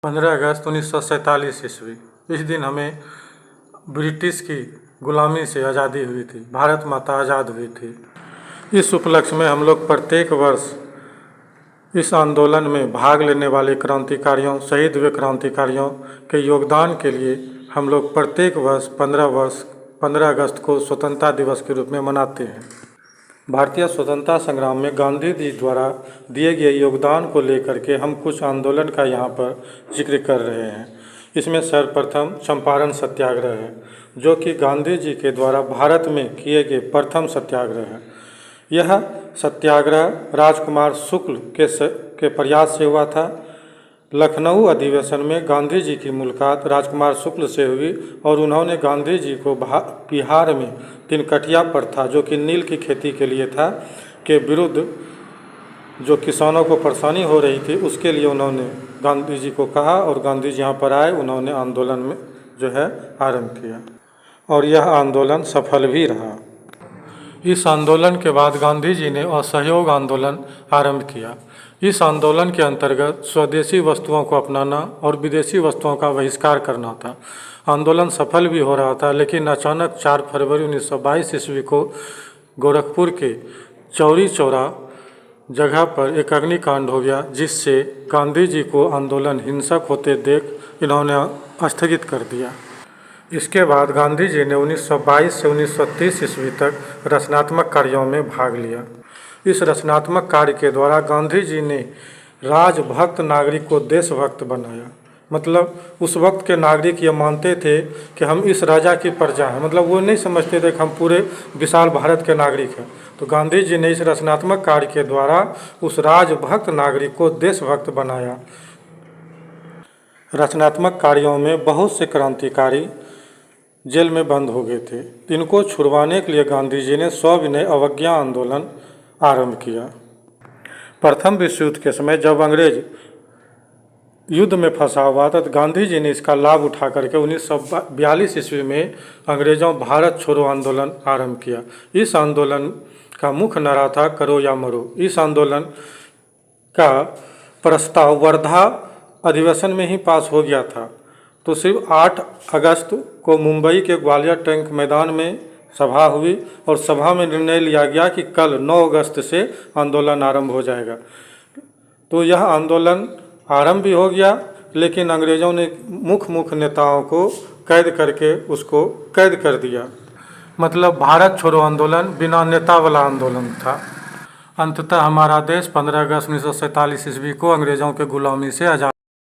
15 अगस्त 1947 ईस्वी। इस दिन हमें ब्रिटिश की गुलामी से आज़ादी हुई थी, भारत माता आज़ाद हुई थी। इस उपलक्ष्य में हम लोग प्रत्येक वर्ष इस आंदोलन में भाग लेने वाले क्रांतिकारियों, शहीद हुए क्रांतिकारियों के योगदान के लिए हम लोग प्रत्येक वर्ष 15 अगस्त को स्वतंत्रता दिवस के रूप में मनाते हैं। भारतीय स्वतंत्रता संग्राम में गांधी जी द्वारा दिए गए योगदान को लेकर के हम कुछ आंदोलन का यहाँ पर जिक्र कर रहे हैं। इसमें सर्वप्रथम चंपारण सत्याग्रह है, जो कि गांधी जी के द्वारा भारत में किए गए प्रथम सत्याग्रह है। यह सत्याग्रह राजकुमार शुक्ल के प्रयास से हुआ था। लखनऊ अधिवेशन में गांधी जी की मुलाकात राजकुमार शुक्ल से हुई और उन्होंने गांधी जी को बिहार में तिनकटिया प्रथा, जो कि नील की खेती के लिए था, के विरुद्ध जो किसानों को परेशानी हो रही थी, उसके लिए उन्होंने गांधी जी को कहा और गांधी जी यहाँ पर आए। उन्होंने आंदोलन में जो है आरंभ किया और यह आंदोलन सफल भी रहा। इस आंदोलन के बाद गांधी जी ने असहयोग आंदोलन आरंभ किया। इस आंदोलन के अंतर्गत स्वदेशी वस्तुओं को अपनाना और विदेशी वस्तुओं का बहिष्कार करना था। आंदोलन सफल भी हो रहा था, लेकिन अचानक 4 फरवरी 1922 ईस्वी को गोरखपुर के चौरी चौरा जगह पर एक अग्निकांड हो गया, जिससे गांधी जी को आंदोलन हिंसक होते देख इन्होंने स्थगित कर दिया। इसके बाद गांधी जी ने 1922 से 1930 ईस्वी तक रचनात्मक कार्यों में भाग लिया। इस रचनात्मक कार्य के द्वारा गांधी जी ने राजभक्त नागरिक को देशभक्त बनाया। मतलब उस वक्त के नागरिक ये मानते थे कि हम इस राजा की प्रजा हैं, मतलब वो नहीं समझते थे कि हम पूरे विशाल भारत के नागरिक हैं। तो गांधी जी ने इस रचनात्मक कार्य के द्वारा उस राजभक्त नागरिक को देशभक्त बनाया। रचनात्मक कार्यों में बहुत से क्रांतिकारी जेल में बंद हो गए थे। इनको छुड़वाने के लिए गांधी जी ने सविनय अवज्ञा आंदोलन आरंभ किया। प्रथम विश्व युद्ध के समय जब अंग्रेज युद्ध में फंसा हुआ था, तो गांधी जी ने इसका लाभ उठा करके 1942 ईस्वी में अंग्रेजों भारत छोड़ो आंदोलन आरंभ किया। इस आंदोलन का मुख्य नारा था करो या मरो। इस आंदोलन का प्रस्ताव वर्धा अधिवेशन में ही पास हो गया था। तो सिर्फ 8 अगस्त को मुंबई के ग्वालियर टैंक मैदान में सभा हुई और सभा में निर्णय लिया गया कि कल 9 अगस्त से आंदोलन आरंभ हो जाएगा। तो यह आंदोलन आरंभ भी हो गया, लेकिन अंग्रेज़ों ने मुख्य नेताओं को कैद करके उसको कैद कर दिया। मतलब भारत छोड़ो आंदोलन बिना नेता वाला आंदोलन था। अंततः हमारा देश 15 अगस्त 1947 ईस्वी को अंग्रेज़ों के गुलामी से आज़ाद